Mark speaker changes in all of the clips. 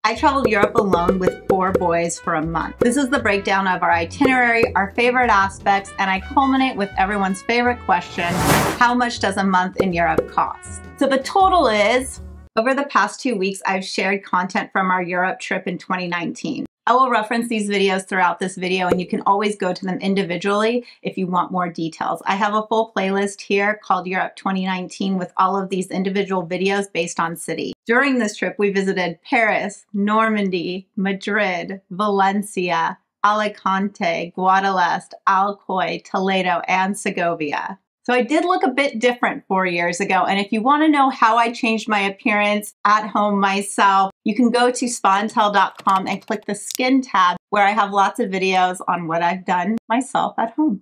Speaker 1: I traveled Europe alone with 4 boys for a month. This is the breakdown of our itinerary, our favorite aspects, and I culminate with everyone's favorite question: how much does a month in Europe cost? So the total is, over the past 2 weeks, I've shared content from our Europe trip in 2019. I will reference these videos throughout this video, and you can always go to them individually if you want more details. I have a full playlist here called Europe 2019 with all of these individual videos based on city. During this trip, we visited Paris, Normandy, Madrid, Valencia, Alicante, Guadalest, Alcoy, Toledo, and Segovia. So I did look a bit different 4 years ago, and if you want to know how I changed my appearance at home myself, you can go to spaandtell.com and click the skin tab where I have lots of videos on what I've done myself at home.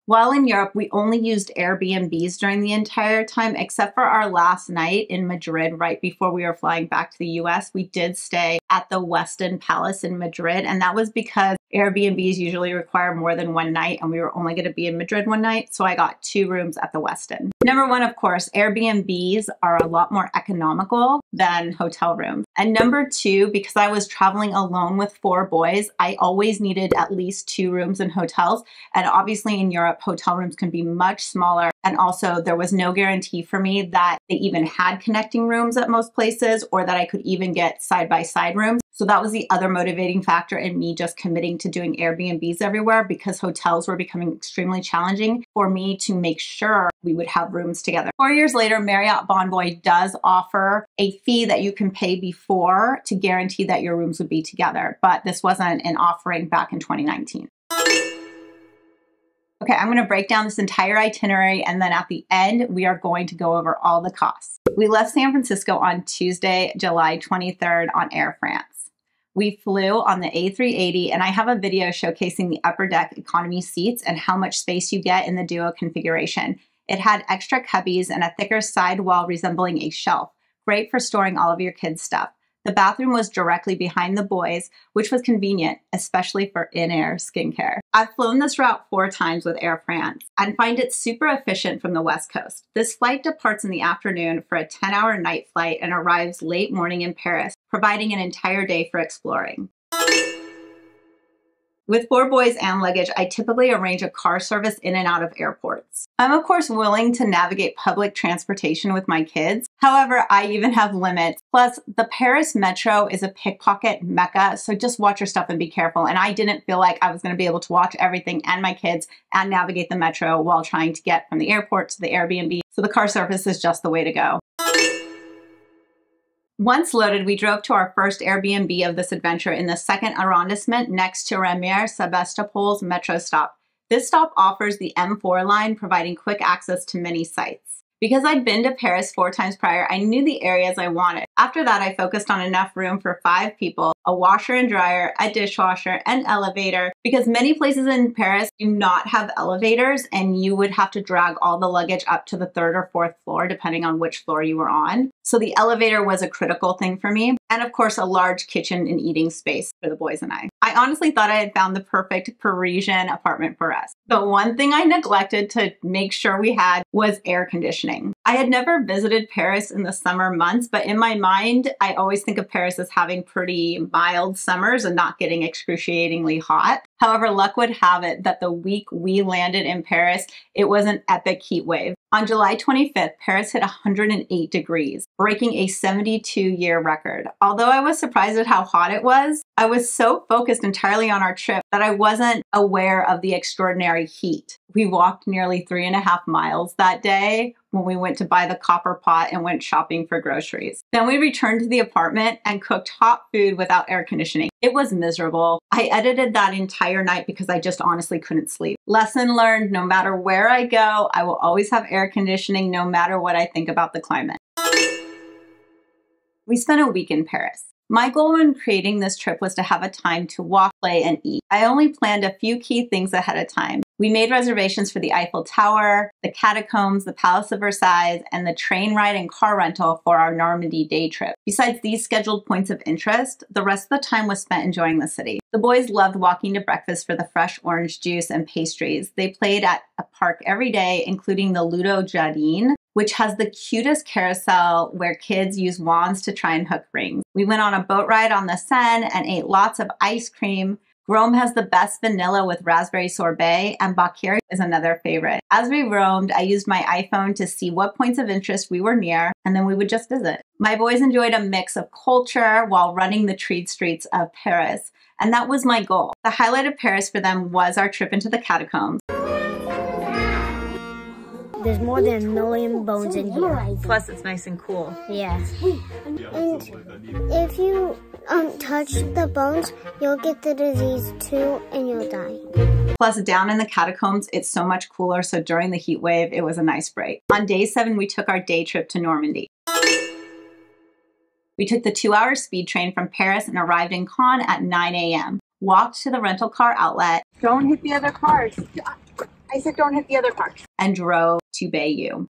Speaker 1: While in Europe, we only used Airbnbs during the entire time, except for our last night in Madrid right before we were flying back to the US. We did stay at the Westin Palace in Madrid, and that was because Airbnbs usually require more than one night, and we were only going to be in Madrid one night, so I got 2 rooms at the Westin. Number one, of course, Airbnbs are a lot more economical than hotel rooms. And number 2, because I was traveling alone with 4 boys, I always needed at least 2 rooms in hotels, and obviously in Europe, hotel rooms can be much smaller. And also there was no guarantee for me that they even had connecting rooms at most places or that I could even get side-by-side rooms. So that was the other motivating factor in me just committing to doing Airbnbs everywhere, because hotels were becoming extremely challenging for me to make sure we would have rooms together. 4 years later, Marriott Bonvoy does offer a fee that you can pay before to guarantee that your rooms would be together, but this wasn't an offering back in 2019. Okay, I'm going to break down this entire itinerary, and then at the end, we are going to go over all the costs. We left San Francisco on Tuesday, July 23rd on Airfrance. We flew on the A380, and I have a video showcasing the upper deck economy seats and how much space you get in the duo configuration. It had extra cubbies and a thicker side wall resembling a shelf, great for storing all of your kids' stuff. The bathroom was directly behind the boys, which was convenient, especially for in-air skincare. I've flown this route 4 times with Air France and find it super efficient from the West Coast. This flight departs in the afternoon for a 10-hour night flight and arrives late morning in Paris, providing an entire day for exploring. With 4 boys and luggage, I typically arrange a car service in and out of airports. I'm of course willing to navigate public transportation with my kids. However, I even have limits. Plus, the Paris metro is a pickpocket mecca, so just watch your stuff and be careful. And I didn't feel like I was going to be able to watch everything and my kids and navigate the metro while trying to get from the airport to the Airbnb. So the car service is just the way to go. Once loaded, we drove to our first Airbnb of this adventure in the 2nd arrondissement next to Ramire-Sebastopol's metro stop. This stop offers the M4 line, providing quick access to many sites. Because I'd been to Paris 4 times prior, I knew the areas I wanted. After that, I focused on enough room for 5 people, a washer and dryer, a dishwasher, an elevator, because many places in Paris do not have elevators, and you would have to drag all the luggage up to the 3rd or 4th floor, depending on which floor you were on. So the elevator was a critical thing for me. And of course, a large kitchen and eating space for the boys and I. I honestly thought I had found the perfect Parisian apartment for us. The one thing I neglected to make sure we had was air conditioning. I had never visited Paris in the summer months, but in my mind, I always think of Paris as having pretty mild summers and not getting excruciatingly hot. However, luck would have it that the week we landed in Paris, it was an epic heat wave. On July 25th, Paris hit 108 degrees, breaking a 72-year record. Although I was surprised at how hot it was, I was so focused entirely on our trip that I wasn't aware of the extraordinary heat. We walked nearly 3.5 miles that day when we went to buy the copper pot and went shopping for groceries. Then we returned to the apartment and cooked hot food without air conditioning. It was miserable. I edited that entire night because I just honestly couldn't sleep. Lesson learned: no matter where I go, I will always have air conditioning no matter what I think about the climate. We spent a week in Paris. My goal when creating this trip was to have a time to walk, play, and eat. I only planned a few key things ahead of time. We made reservations for the Eiffel Tower, the catacombs, the Palace of Versailles, and the train ride and car rental for our Normandy day trip. Besides these scheduled points of interest, the rest of the time was spent enjoying the city. The boys loved walking to breakfast for the fresh orange juice and pastries. They played at a park every day, including the Ludo Jardin, which has the cutest carousel where kids use wands to try and hook rings. We went on a boat ride on the Seine and ate lots of ice cream. Rome has the best vanilla with raspberry sorbet, and Bakir is another favorite. As we roamed, I used my iPhone to see what points of interest we were near, and then we would just visit. My boys enjoyed a mix of culture while running the treed streets of Paris, and that was my goal. The highlight of Paris for them was our trip into the catacombs.
Speaker 2: There's more than 1 million bones in here.
Speaker 1: Plus, it's nice and cool.
Speaker 2: Yeah. And if you touch the bones, you'll get the disease too, and you'll die.
Speaker 1: Plus, down in the catacombs, it's so much cooler, so during the heat wave, it was a nice break. On day 7, we took our day trip to Normandy. We took the 2-hour speed train from Paris and arrived in Caen at 9 a.m. Walked to the rental car outlet.
Speaker 3: Don't hit the other cars. I said don't hit the other cars.
Speaker 1: And drove to Bayeau.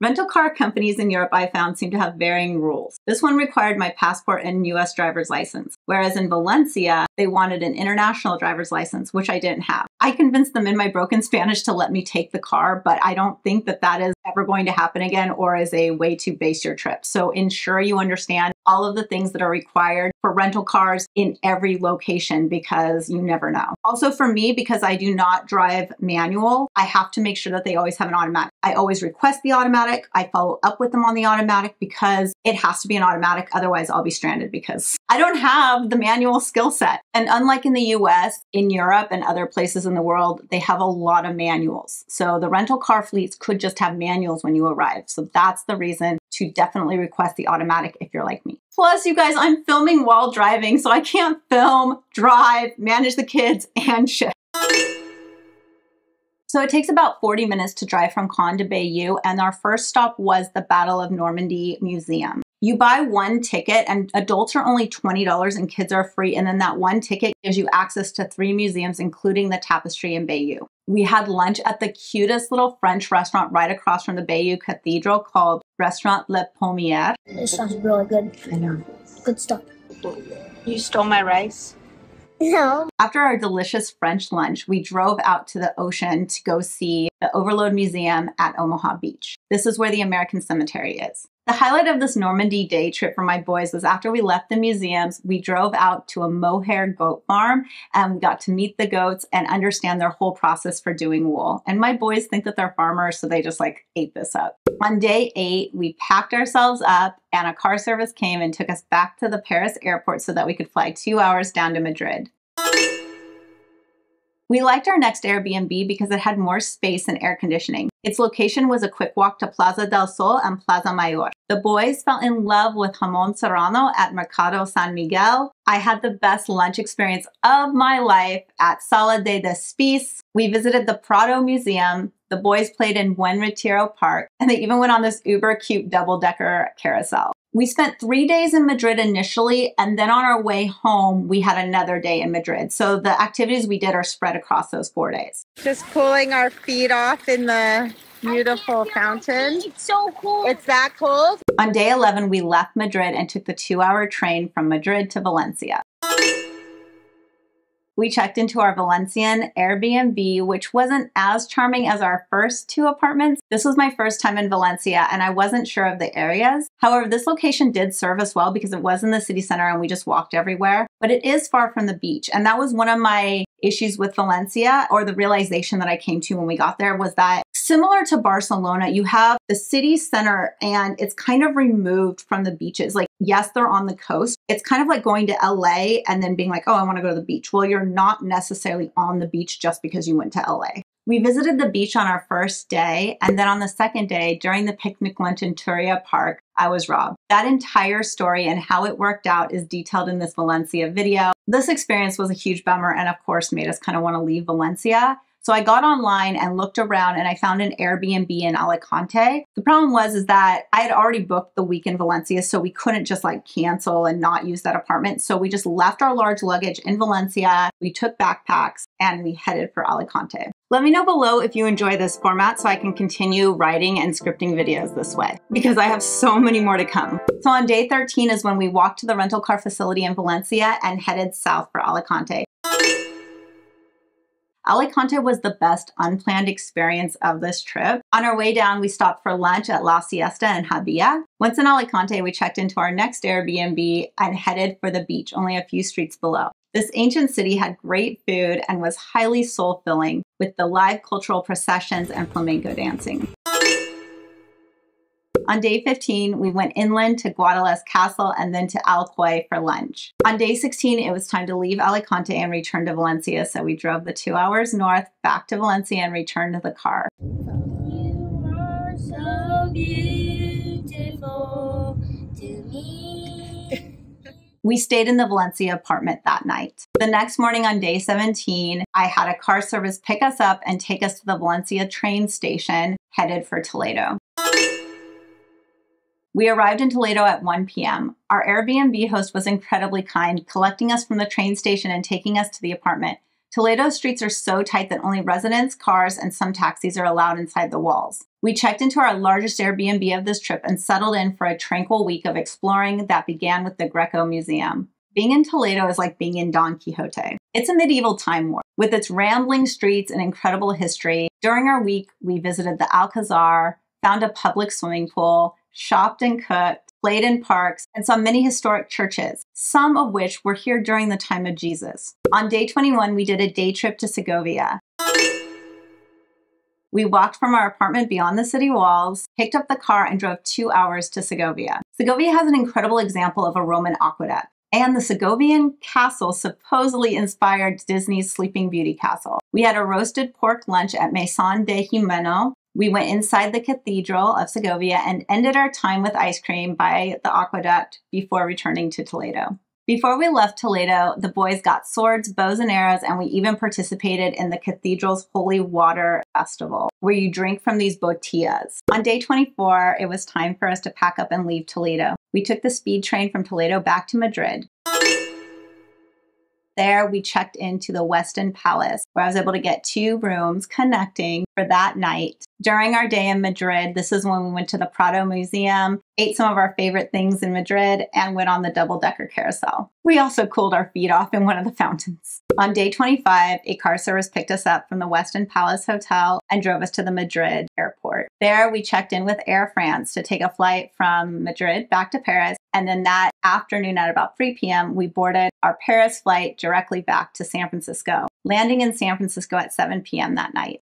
Speaker 1: Rental car companies in Europe, I found, seem to have varying rules. This one required my passport and US driver's license, whereas in Valencia, they wanted an international driver's license, which I didn't have. I convinced them in my broken Spanish to let me take the car, but I don't think that that is ever going to happen again or is a way to base your trip. So ensure you understand all of the things that are required for rental cars in every location, because you never know. Also for me, because I do not drive manual, I have to make sure that they always have an automatic. I always request the automatic. I follow up with them on the automatic because it has to be an automatic. Otherwise I'll be stranded because I don't have the manual skill set. And unlike in the US, in Europe and other places in the world, they have a lot of manuals. So the rental car fleets could just have manuals when you arrive. So that's the reason to definitely request the automatic if you're like me. Plus, you guys, I'm filming while driving, so I can't film, drive, manage the kids, and ship. So it takes about 40 minutes to drive from Caen to Bayeau, and our first stop was the Battle of Normandy Museum. You buy one ticket, and adults are only $20 and kids are free, and then that one ticket gives you access to 3 museums, including the tapestry in Bayeau. We had lunch at the cutest little French restaurant right across from the Bayeau Cathedral called Restaurant Le Pommier.
Speaker 2: This sounds really good.
Speaker 3: I know.
Speaker 2: Good stuff.
Speaker 3: You stole my rice?
Speaker 2: No.
Speaker 1: After our delicious French lunch, we drove out to the ocean to go see the Overload Museum at Omaha Beach. This is where the American Cemetery is. The highlight of this Normandy day trip for my boys was after we left the museums, we drove out to a mohair goat farm and we got to meet the goats and understand their whole process for doing wool. And my boys think that they're farmers, so they just like ate this up. On day 8, we packed ourselves up and a car service came and took us back to the Paris airport so that we could fly 2 hours down to Madrid. We liked our next Airbnb because it had more space and air conditioning. Its location was a quick walk to Plaza del Sol and Plaza Mayor. The boys fell in love with jamón serrano at Mercado San Miguel. I had the best lunch experience of my life at Sala de Despís. We visited the Prado Museum. The boys played in Buen Retiro Park, and they even went on this uber cute double-decker carousel. We spent 3 days in Madrid initially, and then on our way home, we had another day in Madrid. So the activities we did are spread across those 4 days.
Speaker 3: Just cooling our feet off in the beautiful fountain.
Speaker 2: It's so cool.
Speaker 3: It's that cold?
Speaker 1: On day 11, we left Madrid and took the 2-hour train from Madrid to Valencia. We checked into our Valencian Airbnb, which wasn't as charming as our first 2 apartments. This was my first time in Valencia and I wasn't sure of the areas. However, this location did serve us well because it was in the city center and we just walked everywhere, but it is far from the beach. And that was one of my issues with Valencia, or the realization that I came to when we got there, was that similar to Barcelona, you have the city center and it's kind of removed from the beaches. Like, yes, they're on the coast. It's kind of like going to LA and then being like, oh, I want to go to the beach. Well, you're not necessarily on the beach just because you went to LA. We visited the beach on our first day, and then on the second day, during the picnic lunch in Turia Park, I was robbed. That entire story and how it worked out is detailed in this Valencia video. This experience was a huge bummer and of course made us kind of want to leave Valencia. So I got online and looked around and I found an Airbnb in Alicante. The problem was that I had already booked the week in Valencia, so we couldn't just like cancel and not use that apartment. So we just left our large luggage in Valencia. We took backpacks and we headed for Alicante. Let me know below if you enjoy this format so I can continue writing and scripting videos this way, because I have so many more to come. So on day 13 is when we walked to the rental car facility in Valencia and headed south for Alicante. Alicante was the best unplanned experience of this trip. On our way down, we stopped for lunch at La Siesta in Jardin. Once in Alicante, we checked into our next Airbnb and headed for the beach, only a few streets below. This ancient city had great food and was highly soul-filling, with the live cultural processions and flamenco dancing. On day 15, we went inland to Guadalest Castle and then to Alcoy for lunch. On day 16, it was time to leave Alicante and return to Valencia, so we drove the 2 hours north back to Valencia and returned to the car.
Speaker 2: You are so beautiful to me.
Speaker 1: We stayed in the Valencia apartment that night. The next morning on day 17, I had a car service pick us up and take us to the Valencia train station, headed for Toledo. We arrived in Toledo at 1 p.m. Our Airbnb host was incredibly kind, collecting us from the train station and taking us to the apartment. Toledo's streets are so tight that only residents, cars, and some taxis are allowed inside the walls. We checked into our largest Airbnb of this trip and settled in for a tranquil week of exploring that began with the Greco Museum. Being in Toledo is like being in Don Quijote. It's a medieval time warp. With its rambling streets and incredible history, during our week, we visited the Alcazar, found a public swimming pool, shopped and cooked, played in parks, and saw many historic churches, some of which were here during the time of Jesus. On day 21, we did a day trip to Segovia. We walked from our apartment beyond the city walls, picked up the car, and drove 2 hours to Segovia. Segovia has an incredible example of a Roman aqueduct, and the Segovian castle supposedly inspired Disney's Sleeping Beauty castle. We had a roasted pork lunch at Maison de Jimeno. We went inside the Cathedral of Segovia and ended our time with ice cream by the aqueduct before returning to Toledo. Before we left Toledo, the boys got swords, bows, and arrows, and we even participated in the cathedral's Holy Water Festival, where you drink from these botellas. On day 24, it was time for us to pack up and leave Toledo. We took the speed train from Toledo back to Madrid. There, we checked into the Westin Palace, where I was able to get 2 rooms connecting for that night. During our day in Madrid, this is when we went to the Prado Museum, ate some of our favorite things in Madrid, and went on the double-decker carousel. We also cooled our feet off in one of the fountains. On day 25, a car service picked us up from the Westin Palace Hotel and drove us to the Madrid airport. There, we checked in with Airfrance to take a flight from Madrid back to Paris, and then that afternoon at about 3 p.m., we boarded our Paris flight directly back to San Francisco, landing in San Francisco at 7 p.m. that night.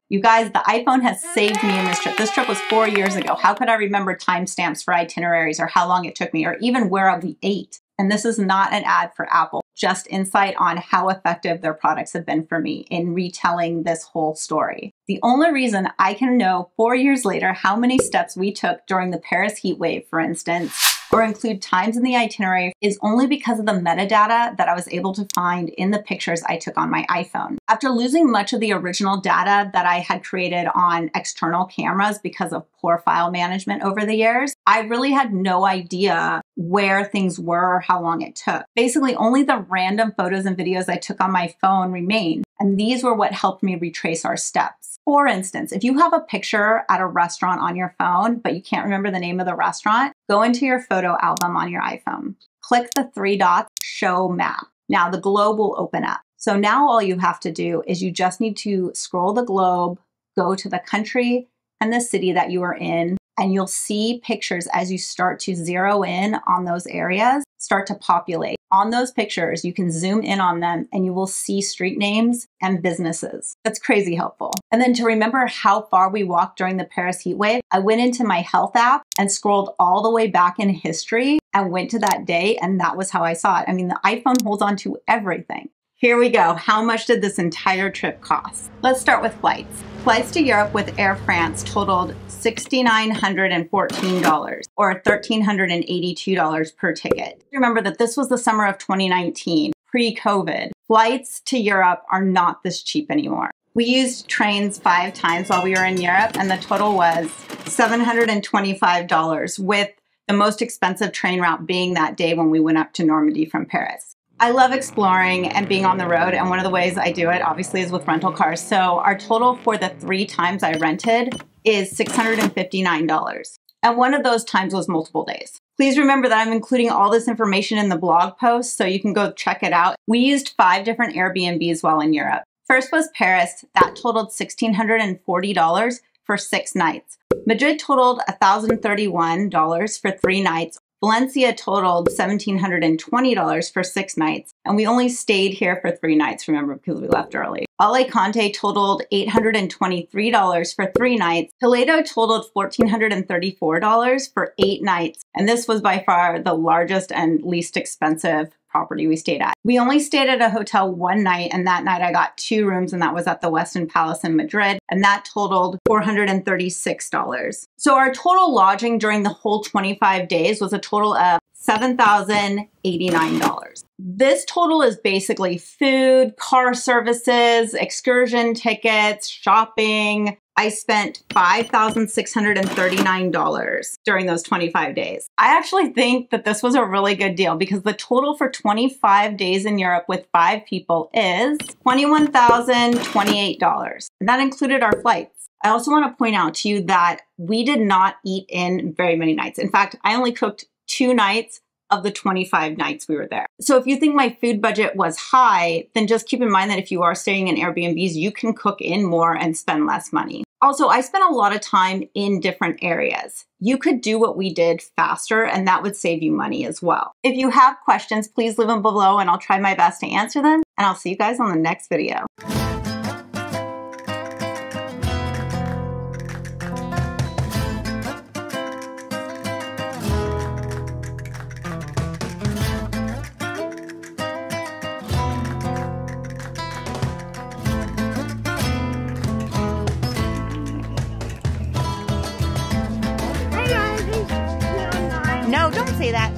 Speaker 1: You guys, the iPhone has saved me in this trip. This trip was 4 years ago. How could I remember timestamps for itineraries or how long it took me or even where we ate? And this is not an ad for Apple, just insight on how effective their products have been for me in retelling this whole story. The only reason I can know 4 years later how many steps we took during the Paris heat wave, for instance, or include times in the itinerary is only because of the metadata that I was able to find in the pictures I took on my iPhone. After losing much of the original data that I had created on external cameras because of poor file management over the years, I really had no idea where things were or how long it took. Basically, only the random photos and videos I took on my phone remained, and these were what helped me retrace our steps. For instance, if you have a picture at a restaurant on your phone, but you can't remember the name of the restaurant, go into your photo album on your iPhone. Click the 3 dots, show map. Now the globe will open up. So now all you have to do is you just need to scroll the globe, go to the country and the city that you are in, and you'll see pictures as you start to zero in on those areas, start to populate. On those pictures, you can zoom in on them and you will see street names and businesses. That's crazy helpful. And then to remember how far we walked during the Paris heat wave, I went into my health app and scrolled all the way back in history and went to that day, and that was how I saw it. I mean, the iPhone holds on to everything. Here we go. How much did this entire trip cost? Let's start with flights. Flights to Europe with Airfrance totaled $6,914 or $1,382 per ticket. Remember that this was the summer of 2019, pre-COVID. Flights to Europe are not this cheap anymore. We used trains 5 times while we were in Europe, and the total was $725, with the most expensive train route being that day when we went up to Normandy from Paris. I love exploring and being on the road, and one of the ways I do it obviously is with rental cars. So our total for the 3 times I rented is $659. And one of those times was multiple days. Please remember that I'm including all this information in the blog post, so you can go check it out. We used 5 different Airbnbs while in Europe. First was Paris. That totaled $1,640 for 6 nights. Madrid totaled $1,031 for 3 nights. Valencia totaled $1,720 for 6 nights, and we only stayed here for 3 nights, remember, because we left early. Alicante totaled $823 for 3 nights. Toledo totaled $1,434 for 8 nights, and this was by far the largest and least expensive property we stayed at. We only stayed at a hotel 1 night, and that night I got 2 rooms, and that was at the Westin Palace in Madrid, and that totaled $436. So our total lodging during the whole 25 days was a total of $7,089. This total is basically food, car services, excursion tickets, shopping. I spent $5,639 during those 25 days. I actually think that this was a really good deal because the total for 25 days in Europe with 5 people is $21,028. And that included our flights. I also want to point out to you that we did not eat in very many nights. In fact, I only cooked 2 nights of the 25 nights we were there. So if you think my food budget was high, then just keep in mind that if you are staying in Airbnbs, you can cook in more and spend less money. Also, I spent a lot of time in different areas. You could do what we did faster, and that would save you money as well. If you have questions, please leave them below and I'll try my best to answer them. And I'll see you guys on the next video.
Speaker 3: No, don't say that.